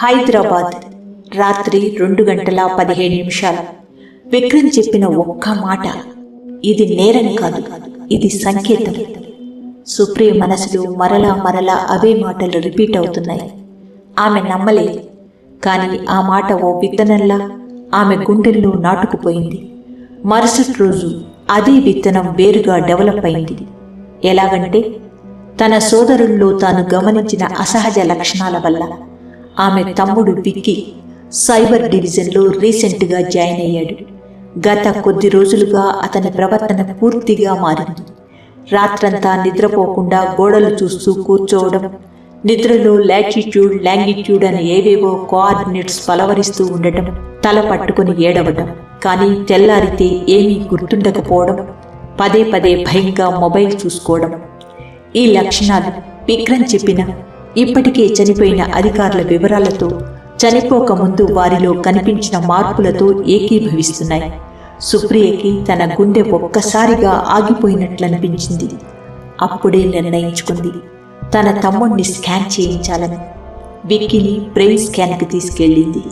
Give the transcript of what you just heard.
హైదరాబాద్ రాత్రి 2:15. విక్రమ్ చెప్పిన ఒక్క మాట, ఇది నేరం కాదు, ఇది సంకేతం. సుప్రియ మనసులో మరలా అవే మాటలు రిపీట్ అవుతున్నాయి. ఆమె నమ్మలేదు, కానీ ఆ మాట ఓ విత్తనంలా ఆమె గుండెల్లో నాటుకుపోయింది. మరుసటి రోజు అదే విత్తనం వేరుగా డెవలప్ అయింది. ఎలాగంటే తన సోదరుల్లో తాను గమనించిన అసహజ లక్షణాల వల్ల. ఆమె తమ్ముడు విక్కీ సైబర్ డివిజన్లో రీసెంట్గా జాయిన్ అయ్యాడు. గత కొద్ది రోజులుగా అతని ప్రవర్తన పూర్తిగా మారింది. రాత్రంతా నిద్రపోకుండా గోడలు చూస్తూ కూర్చోవడం, నిద్రలో లాంగిట్యూడ్ అని ఏవేవో కోఆర్డినేట్స్ పలవరిస్తూ ఉండటం, తల పట్టుకుని ఏడవటం, కానీ తెల్లారితే ఏమీ గుర్తుండకపోవడం, పదే భయంగా మొబైల్ చూసుకోవడం. ఈ లక్షణాలు విక్రమ్ చెప్పిన ఇప్పటికే చనిపోయిన అధికారుల వివరాలతో, చనిపోకముందు వారిలో కనిపించిన మార్పులతో ఏకీభవిస్తున్నాయి. సుప్రియకి తన గుండె ఒక్కసారిగా ఆగిపోయినట్లనిపించింది. అప్పుడే నిర్ణయించుకుంది తన తమ్ముణ్ణి స్కాన్ చేయించాలని. విక్కీని బ్రెయిన్ స్కాన్కి తీసుకెళ్ళింది.